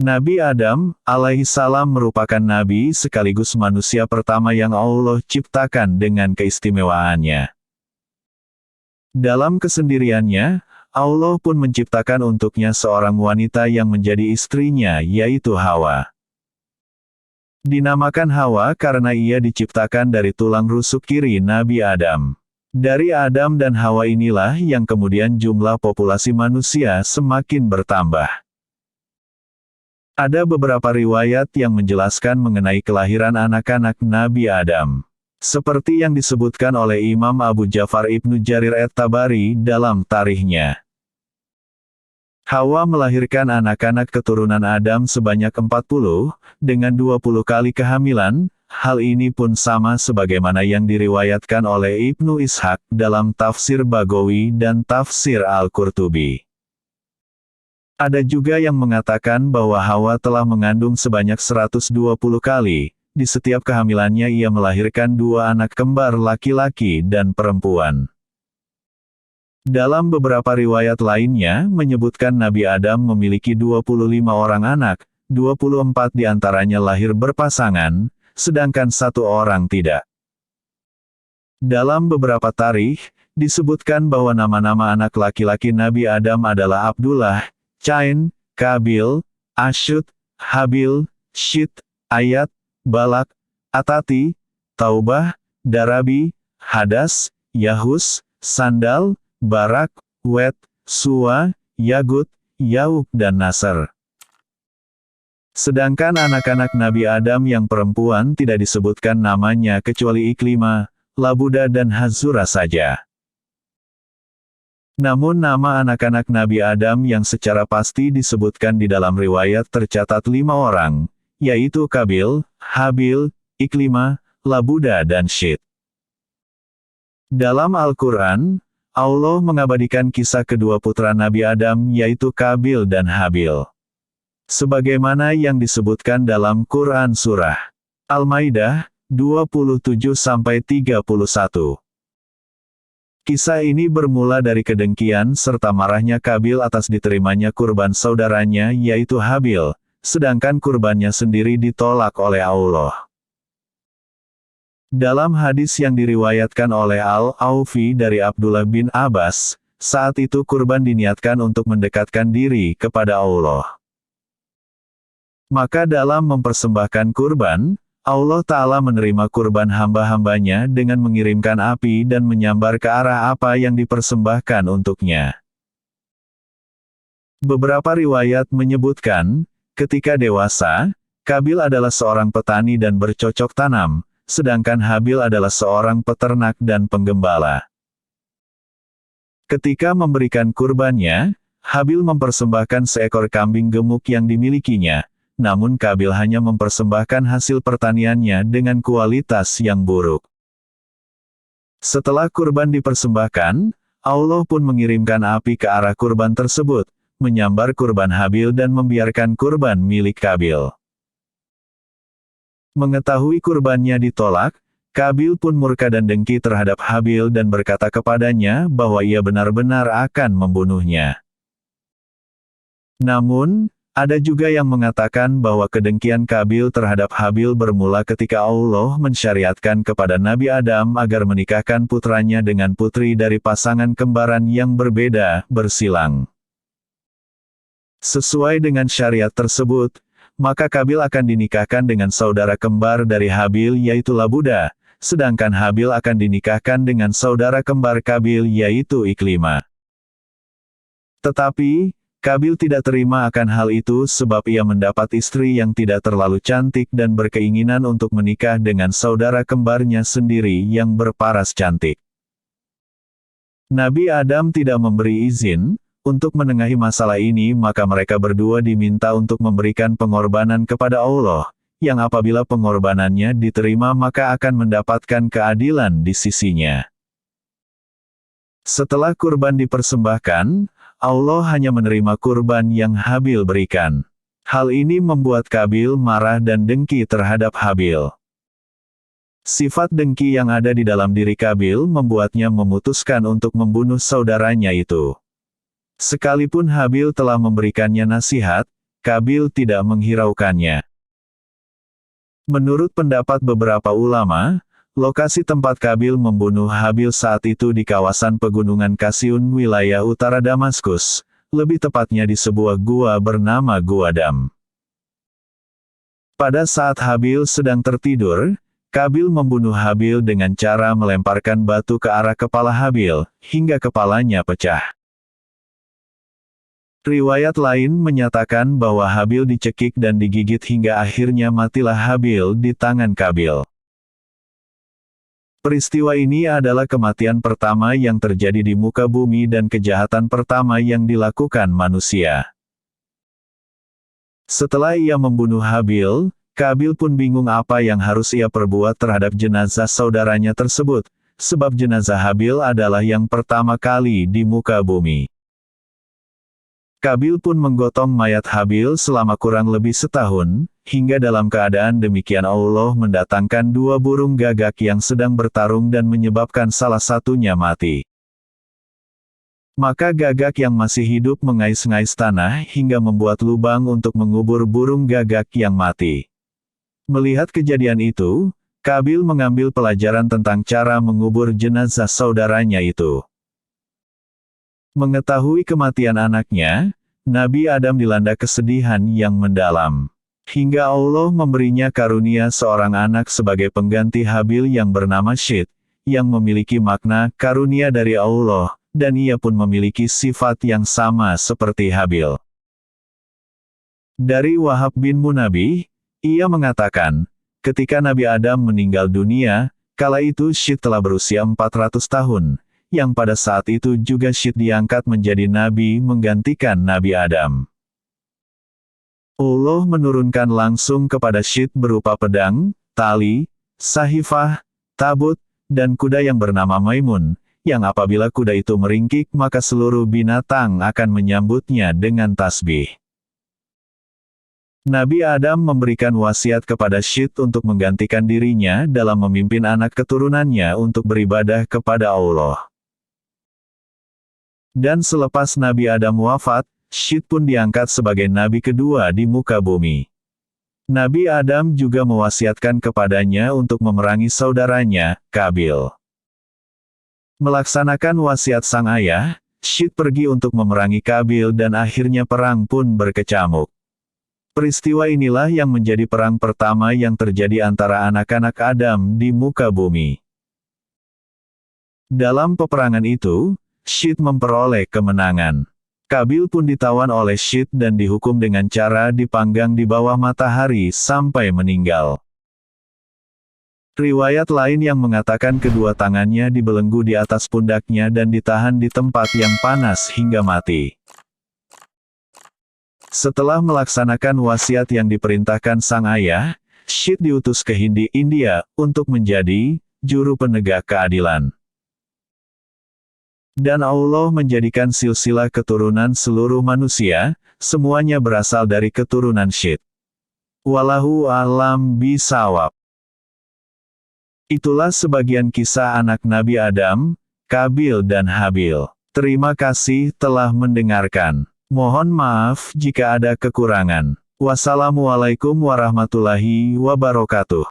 Nabi Adam, alaihissalam merupakan nabi sekaligus manusia pertama yang Allah ciptakan dengan keistimewaannya. Dalam kesendiriannya, Allah pun menciptakan untuknya seorang wanita yang menjadi istrinya, yaitu Hawa. Dinamakan Hawa karena ia diciptakan dari tulang rusuk kiri Nabi Adam. Dari Adam dan Hawa inilah yang kemudian jumlah populasi manusia semakin bertambah. Ada beberapa riwayat yang menjelaskan mengenai kelahiran anak-anak Nabi Adam. Seperti yang disebutkan oleh Imam Abu Ja'far Ibnu Jarir at-Tabari dalam tarikhnya. Hawa melahirkan anak-anak keturunan Adam sebanyak 40, dengan 20 kali kehamilan. Hal ini pun sama sebagaimana yang diriwayatkan oleh Ibnu Ishaq dalam Tafsir Bagawi dan Tafsir Al-Qurtubi. Ada juga yang mengatakan bahwa Hawa telah mengandung sebanyak 120 kali, di setiap kehamilannya ia melahirkan 2 anak kembar laki-laki dan perempuan. Dalam beberapa riwayat lainnya menyebutkan Nabi Adam memiliki 25 orang anak, 24 diantaranya lahir berpasangan, sedangkan 1 orang tidak. Dalam beberapa tarikh, disebutkan bahwa nama-nama anak laki-laki Nabi Adam adalah Abdullah, Cain, Kabil, Asyut, Habil, Syit, Ayat, Balak, Atati, Taubah, Darabi, Hadas, Yahus, Sandal, Barak, Wet, Suwa, Yagut, Yauk dan Nasr. Sedangkan anak-anak Nabi Adam yang perempuan tidak disebutkan namanya kecuali Iklimah, Labuda dan Hazura saja. Namun nama anak-anak Nabi Adam yang secara pasti disebutkan di dalam riwayat tercatat 5 orang, yaitu Kabil, Habil, Iklimah, Labuda dan Syit. Dalam Al-Quran, Allah mengabadikan kisah kedua putra Nabi Adam yaitu Kabil dan Habil. Sebagaimana yang disebutkan dalam Quran Surah Al-Maidah, 27-31. Kisah ini bermula dari kedengkian serta marahnya Kabil atas diterimanya kurban saudaranya yaitu Habil, sedangkan kurbannya sendiri ditolak oleh Allah. Dalam hadis yang diriwayatkan oleh Al-Aufi dari Abdullah bin Abbas, saat itu kurban diniatkan untuk mendekatkan diri kepada Allah. Maka dalam mempersembahkan kurban, Allah Ta'ala menerima kurban hamba-hambanya dengan mengirimkan api dan menyambar ke arah apa yang dipersembahkan untuknya. Beberapa riwayat menyebutkan, ketika dewasa, Kabil adalah seorang petani dan bercocok tanam, sedangkan Habil adalah seorang peternak dan penggembala. Ketika memberikan kurbannya, Habil mempersembahkan seekor kambing gemuk yang dimilikinya. Namun Kabil hanya mempersembahkan hasil pertaniannya dengan kualitas yang buruk. Setelah kurban dipersembahkan, Allah pun mengirimkan api ke arah kurban tersebut, menyambar kurban Habil dan membiarkan kurban milik Kabil. Mengetahui kurbannya ditolak, Kabil pun murka dan dengki terhadap Habil dan berkata kepadanya bahwa ia benar-benar akan membunuhnya. Namun, ada juga yang mengatakan bahwa kedengkian Kabil terhadap Habil bermula ketika Allah mensyariatkan kepada Nabi Adam agar menikahkan putranya dengan putri dari pasangan kembaran yang berbeda, bersilang. Sesuai dengan syariat tersebut, maka Kabil akan dinikahkan dengan saudara kembar dari Habil yaitu Labuda, sedangkan Habil akan dinikahkan dengan saudara kembar Kabil yaitu Iklimah. Tetapi, Kabil tidak terima akan hal itu sebab ia mendapat istri yang tidak terlalu cantik dan berkeinginan untuk menikah dengan saudara kembarnya sendiri yang berparas cantik. Nabi Adam tidak memberi izin untuk menengahi masalah ini, maka mereka berdua diminta untuk memberikan pengorbanan kepada Allah, yang apabila pengorbanannya diterima maka akan mendapatkan keadilan di sisinya. Setelah kurban dipersembahkan, Allah hanya menerima kurban yang Habil berikan. Hal ini membuat Kabil marah dan dengki terhadap Habil. Sifat dengki yang ada di dalam diri Kabil membuatnya memutuskan untuk membunuh saudaranya itu. Sekalipun Habil telah memberikannya nasihat, Kabil tidak menghiraukannya. Menurut pendapat beberapa ulama, lokasi tempat Kabil membunuh Habil saat itu di kawasan pegunungan Kasyun wilayah utara Damaskus, lebih tepatnya di sebuah gua bernama Gua Dam. Pada saat Habil sedang tertidur, Kabil membunuh Habil dengan cara melemparkan batu ke arah kepala Habil, hingga kepalanya pecah. Riwayat lain menyatakan bahwa Habil dicekik dan digigit hingga akhirnya matilah Habil di tangan Kabil. Peristiwa ini adalah kematian pertama yang terjadi di muka bumi dan kejahatan pertama yang dilakukan manusia. Setelah ia membunuh Habil, Kabil pun bingung apa yang harus ia perbuat terhadap jenazah saudaranya tersebut, sebab jenazah Habil adalah yang pertama kali di muka bumi. Kabil pun menggotong mayat Habil selama kurang lebih setahun, hingga dalam keadaan demikian Allah mendatangkan 2 burung gagak yang sedang bertarung dan menyebabkan salah satunya mati. Maka gagak yang masih hidup mengais-ngais tanah hingga membuat lubang untuk mengubur burung gagak yang mati. Melihat kejadian itu, Kabil mengambil pelajaran tentang cara mengubur jenazah saudaranya itu. Mengetahui kematian anaknya, Nabi Adam dilanda kesedihan yang mendalam. Hingga Allah memberinya karunia seorang anak sebagai pengganti Habil yang bernama Syit, yang memiliki makna karunia dari Allah, dan ia pun memiliki sifat yang sama seperti Habil. Dari Wahab bin Munabih, ia mengatakan, ketika Nabi Adam meninggal dunia, kala itu Syit telah berusia 400 tahun, yang pada saat itu juga Syit diangkat menjadi nabi menggantikan Nabi Adam. Allah menurunkan langsung kepada Syit berupa pedang, tali, sahifah, tabut, dan kuda yang bernama Maimun, yang apabila kuda itu meringkik maka seluruh binatang akan menyambutnya dengan tasbih. Nabi Adam memberikan wasiat kepada Syit untuk menggantikan dirinya dalam memimpin anak keturunannya untuk beribadah kepada Allah. Dan selepas Nabi Adam wafat, Syit pun diangkat sebagai nabi kedua di muka bumi. Nabi Adam juga mewasiatkan kepadanya untuk memerangi saudaranya, Kabil. Melaksanakan wasiat sang ayah, Syit pergi untuk memerangi Kabil dan akhirnya perang pun berkecamuk. Peristiwa inilah yang menjadi perang pertama yang terjadi antara anak-anak Adam di muka bumi. Dalam peperangan itu, Syit memperoleh kemenangan. Kabil pun ditawan oleh Syit dan dihukum dengan cara dipanggang di bawah matahari sampai meninggal. Riwayat lain yang mengatakan kedua tangannya dibelenggu di atas pundaknya dan ditahan di tempat yang panas hingga mati. Setelah melaksanakan wasiat yang diperintahkan sang ayah, Syit diutus ke India untuk menjadi juru penegak keadilan. Dan Allah menjadikan silsilah keturunan seluruh manusia, semuanya berasal dari keturunan Syit. Wallahu a'lam bishawab. Itulah sebagian kisah anak Nabi Adam, Kabil dan Habil. Terima kasih telah mendengarkan. Mohon maaf jika ada kekurangan. Wassalamualaikum warahmatullahi wabarakatuh.